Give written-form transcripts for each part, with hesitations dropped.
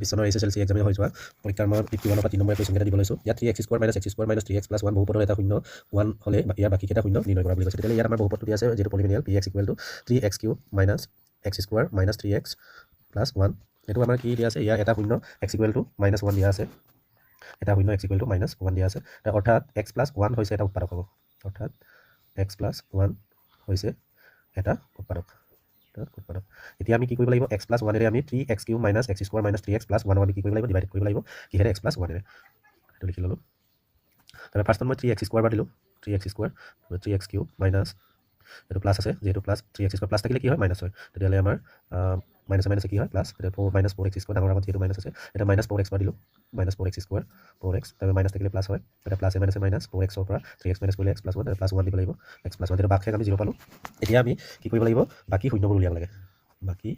বিছনৰ SSLC এক্সামে হৈ যোৱা পৰীক্ষাৰ মই 51 পৰা 3 নম্বৰ কুৱেশ্যনকেইটা দিব লৈছোঁ। ইয়াত 3x² - x² - 3x + 1 বহুপদৰ এটা শূন্য 1 হ'লে ইয়াৰ বাকীকেইটা শূন্য নিৰ্ণয় কৰা বুলি কৈছে। তেতিয়াহ'লে ইয়াত আমাৰ বহুপদটো দিয়া আছে যিটো পলিমিনিয়েল px = 3x³ - x² - 3x + 1 এইটো আমাৰ কি দিয়া আছে ইয়াৰ এটা শূন্য x = -1 দিয়া আছে এটা শূন্য x = -1 দিয়া আছে অৰ্থাৎ x + 1 হৈছে এটা উৎপাদক হ'ব অৰ্থাৎ x + 1 হৈছে এটা উৎপাদক এতিয়া আমি কি কৰিব লাগিব x + 1 এৰে আমি 3x³ - x² - 3x + 1 আমি কি কৰিব লাগিব ডিভাইড কৰিব লাগিব কিহেৰে x + 1 এৰে এইটো লিখি ল'লোঁ তাৰ ফাৰ্ষ্টত মই 3x² বাৰ দিলোঁ 3x² 3x³ মাইনাছ এইটো প্লাছ আছে যেহেতু প্লাছ 3x² প্লাছ থাকিলে কি হয় মাইনাছ হয় তেতিয়াহ'লে আমাৰ মাইনাছে মাইনাছে কি হয় প্লাছ তেতিয়া 4 - 4x² ডাঙৰ আগত যেহেতু মাইনাছ আছে এটা -4x বাৰ দিলোঁ -4x² 4x তাৰ মাইনাছ থাকিলে প্লাছ হয় এটা প্লাছে মাইনাছে মাইনাছ 4x ৰ পৰা 3x মাইনাছ কৰিলে x + 1 + 1 দিব লাগিব x + 1 তেতিয়া বাকী আমি 0 পালোঁ এতিয়া আমি কি কৰিব লাগিব বাকী শূন্যবোৰ উলিয়াব লাগে বাকী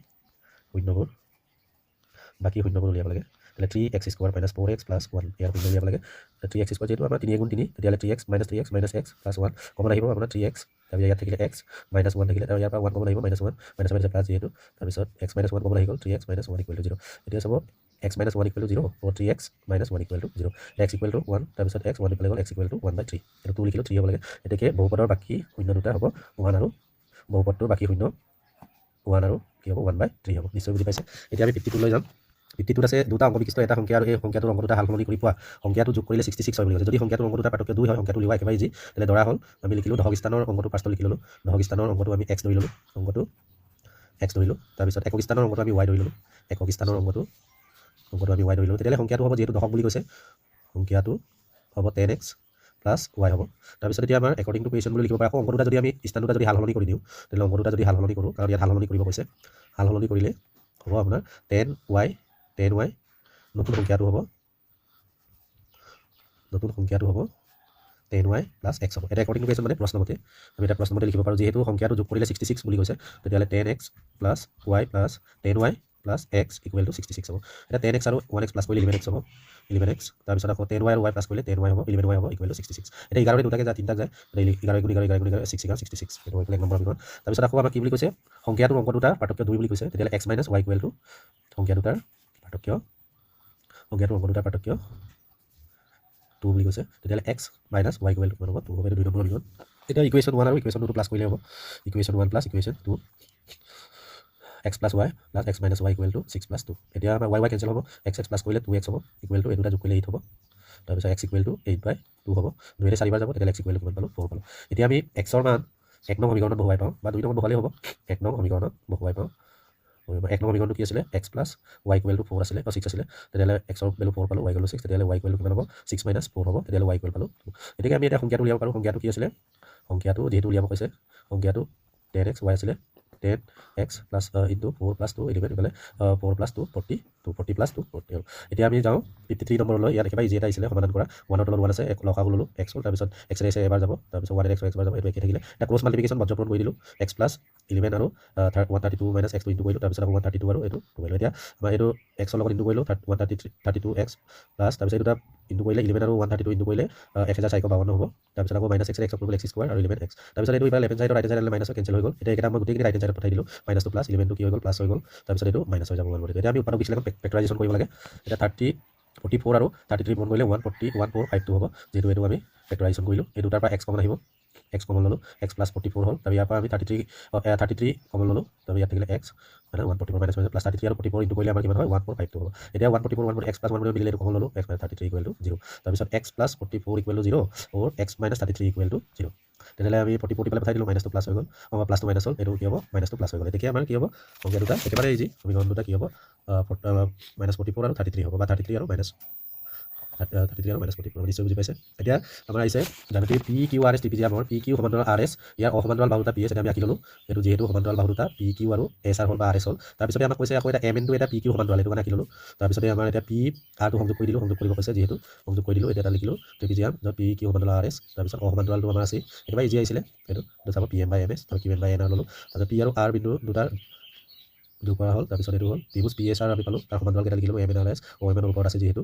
শূন্যবোৰ উলিয়াব লাগে তাহলে 3x² - 4x + 1 ইয়াৰ শূন্য উলিয়াব লাগে 3x² যেহেতু আমাৰ 3 × 3 তেতিয়াহ'লে 3x - 3x - x + 1 কমন আহিব আপোনাৰ 3x তাৰপিছত ইয়াত থাকিলে x -1 থাকিলে আৰু ইয়াৰ পৰা 1 কমন আহিব -1 -1 প্লাছ যিহেতু তাৰপিছত x - 1 কমন আহি গ'ল 3x - 1 = 0 এতিয়া চাব x - 1 = 0 আৰু 3x - 1 = 0 x = 1 তাৰপিছত x 1 দিবলৈ গ'ল x = 1/3 এইটো 2 লিখিলোঁ 3 হ'ব লাগে এতেকে বহুপদৰ বাকী শূন্য দুটা হ'ব 1 আৰু বহুপদটোৰ বাকী শূন্য 1 আৰু কি হ'ব 1/3 হ'ব নিশ্চয় বুজি পাইছে এতিয়া আমি 52 লৈ যাম 52 আছে দুটা অংক বিশিষ্ট এটা সংখ্যা আৰু এই সংখ্যাটোৰ অংক দুটা হাল সলনি কৰি পোৱা সংখ্যাটো যোগ কৰিলে 66 হয় বুলি কৈছে যদি সংখ্যাটোৰ অংক দুটা পাৰ্থক্য 2 হয় সংখ্যাটো উলিওৱা একেবাৰে ইজি তেলে ধৰা হ'ল আমি লিখিলোঁ দশক স্থানৰ অংকটো ফাৰ্ষ্টত লিখি ল'লোঁ দশক স্থানৰ অংকটো আমি x ধৰি ল'লোঁ অংকটো x ধৰিলোঁ তাৰপিছত একক স্থানৰ অংকটো আমি y ধৰি ল'লোঁ একক স্থানৰ অংকটো আমি y ধৰি ল'লোঁ তেতিয়াহ'লে সংখ্যাটো হ'ব যিহেতু দশক বুলি কৈছে সংখ্যাটো হ'ব 10x + y হ'ব তাৰপিছত এতিয়া আমাৰ একৰ্ডিং টু কুৱেশ্যন বুলি লিখিব পাৰে আকৌ অংক দুটা যদি আমি স্থান দুটা যদি হাল সলনি কৰি দিওঁ তেতিয়াহ'লে অংক দুটা যদি হাল সলনি কৰোঁ কাৰণ ইয়াত হাল সলনি কৰিব কৈছে হাল সলনি কৰিলে হ'ব আপোনাৰ 10y নতুন সংখ্যাটো হ'ব 10y + x হ'ব এটা একৰ্ডিং টু কুৱেশ্যন মানে প্ৰশ্নমতে আমি এটা প্ৰশ্নমতে লিখিব পাৰোঁ যিহেতু সংখ্যাটো যোগ কৰিলে 66 বুলি কৈছে তেতিয়াহ'লে 10x + y + 10y + x = 66 হ'ব এটা 10x আৰু 1x প্লাছ কৰিলে 11x হ'ব 11x তাৰপিছত আকৌ 10y আৰু y প্লাছ কৰিলে 10y হ'ব 11y হ'ব = 66 এটা 11 দুটাকে যায় তিনিটাক যায় 11 × 11 × 11 66 এইটো হৈ গ'ল এক নম্বৰ বিকৰণ তাৰপিছত আকৌ আমাৰ কি বুলি কৈছে সংখ্যাটোৰ অংক দুটাৰ পাৰ্থক্য 2 বুলি কৈছে তেতিয়াহ'লে x - y = সংখ্যা দুটাৰ পাৰ্থক্য সংখ্যাটোৰ অংক দুটাৰ পাৰ্থক্য 2 বুলি কৈছে তেতিয়াহ'লে x - y = কিমান হ'ব 2 হ'ব এইটো 2 নম্বৰ বিকৰণ এতিয়া ইকুৱেশ্যন 1 আৰু ইকুৱেশ্যন 2 প্লাছ কৰিলে হ'ব equation 1 + equation 2 x + y + x - y = 6 + 2 এতিয়া আমাৰ y কেনচেল হ'ব x প্লাছ কৰিলে 2x হ'ব = এই দুটা যোগ কৰিলে 8 হ'ব তাৰপিছত x = 8/2 হ'ব 2 ৰে 4 বাৰ যাব তেতিয়াহ'লে x = কিমান পালোঁ 4 পালোঁ এতিয়া আমি x ৰ মান 1 নং সমীকৰণত বহুৱাই পাওঁ বা 2 নং বহালেই হ'ব 1 নং সমীকৰণত বহুৱাই পাওঁ 1 নং সমীকৰণটো কি আছিলে x + y = 4 আছিলে 6 আছিলে তেতিয়াহ'লে x ৰ ভেলু 4 পালোঁ y = 6 তেতিয়াহ'লে y = কিমান হ'ব 6 - 4 হ'ব তেতিয়াহ'লে y = পালোঁ এতিয়া আমি এটা সংখ্যাটো উলিয়াব পাৰোঁ সংখ্যাটো কি আছিলে সংখ্যাটো যেহেতু উলিয়াব কৈছে সংখ্যাটো 10x y আছিলে 10x + 4 + 2 11 ইফালে 4 + 2 40 240 + 2 40 হ'ল এতিয়া আমি যাওঁ 53 নম্বৰলৈ ইয়াত একেবাৰে ইজি এটা আহিছিলে সমাধান কৰা 1 ৰ তলত 1 আছে লসাগু ল'লোঁ x হ'ল তাৰপিছত x ৰে এবাৰ যাব তাৰপিছত 1 ৰে x এবাৰ যাব এইটো একে থাকিলে এটা ক্ৰছ মাল্টিপ্লিকেশ্যন বজ্ৰপূৰণ কৰি দিলোঁ x + 11 আৰু 132 - x ইনটু কৰিলোঁ তাৰপিছত আকৌ 132 আৰু এইটো কৰিলোঁ এতিয়া আমাৰ এইটো x ৰ লগত ইনটু কৰিলোঁ 132x প্লাছ তাৰপিছত এই দুটা ইনটু কৰিলে 11 আৰু 132 ইনটু কৰিলে 1452 হ'ব তাৰপিছত আকৌ -x ৰে x কৰিব x² আৰু 11x তাৰপিছত এইটো ইফালে লেফ্ট চাইডৰ ৰাইট চাইডৰ মাইনাছ কেনচেল হৈ গ'ল এতিয়া এইকেইটা মই গোটেইখিনি ৰাইট চাইডত পঠাই দিলোঁ -2 প্লাছ 11 টো কি হৈ গ'ল প্লাছ হৈ গ'ল তাৰপিছত এইটো মাইনাছ হৈ যাব এতিয়া আমি উৎপাদক বিশ্লেষণ ফেক্টৰাইজেশ্যন কৰিব লাগে এতিয়া 44 আৰু 33 মন কৰিলে 140 1452 হ'ব যেহেতু এইটো আমি ফেক্টৰাইজেশ্যন কৰিলোঁ এই দুটাৰ পৰা x কমন আহিব x কমন ল'লোঁ x + 44 হ'ল তাৰ ইয়াৰ পৰা আমি 33 কমন ল'লোঁ তাৰ ইয়াত থাকিলে x মানে 144 - প্লাছ 33 আৰু 44 ইনটু কৰিলে আমাৰ কিমান হয় 1452 হ'ব এতিয়া 144 x + 1 মিলিলে এইটো কমন ল'লোঁ x - 33 = 0 তাৰপিছত x + 44 = 0 আৰু x - 33 = 0 তেতিয়াহ'লে আমি 44 পেলাই পঠাই দিলোঁ -2 প্লাছ হৈ গ'ল প্লাছটো মাইনাছ হ'ল এইটো কি হ'ব -2 প্লাছ হৈ গ'ল এতিয়া আমাৰ কি হ'ব সংখ্যা দুটা একেবাৰে ইজি সমীকৰণ দুটা কি হ'ব -44 আৰু 33 হ'ব বা 33 আৰু -44 নিশ্চয় বুজি পাইছে এতিয়া আমাৰ আহিছে জানকি PQRS ত্ৰিভুজ আমাৰ PQ সমান্তৰাল RS ইয়াৰ অসমান্তৰাল বাহু দুটা PS এটা আমি আঁকি ল'লোঁ এইটো যিহেতু সমান্তৰাল বাহু দুটা PQ আৰু SR হ'ল বা RS হ'ল তাৰপিছতে আমাক কৈছে আকৌ এটা M * এটা PQ সমান্তৰাল এইটো কাৰণে আঁকি ল'লোঁ তাৰপিছতে আমাৰ এতিয়া PR টো সংযোগ কৰি দিলোঁ সংযোগ কৰিব কৈছে যিহেতু সংযোগ কৰি দিলোঁ এতিয়া এটা লিখিলোঁ ট্ৰিপিজিয়াম য'ত PQ সমান্তৰাল RS তাৰপিছত অসমান্তৰালটো আমাৰ আছে একেবাৰে ইজি আহিছিলে এইটো চাব PM/MS আৰু QN/NR ল'লোঁ তাৰপিছত P আৰু R বিন্দু দুটা যোগ কৰা হ'ল তাৰপিছত এইটো হ'ল ত্ৰিভুজ PSR আমি পালোঁ তাৰ সমান্তৰাল কেইটা লিখিলোঁ MNRS OMN ৰ ওপৰত আছে যিহেতু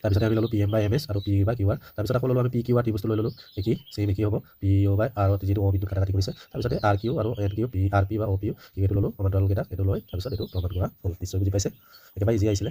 তাৰপিছতে আমি ল'লোঁ PM/MS আৰু P/QR তাৰপিছত আকৌ ল'লোঁ আমি PQR ত্ৰিভুজটো লৈ ল'লোঁ একেই চেম একেই হ'ব PO/R যিটো O বিন্দু কাটাকাটি কৰিছে তাৰপিছতে RQ আৰু NQ RP বা OPU এইটো ল'লোঁ সমান্তৰাল কেইটা এইটো লৈ তাৰপিছত এইটো প্ৰমাণ কৰা হ'ল নিশ্চয় বুজি পাইছে একেবাৰে ইজি আহিছিলে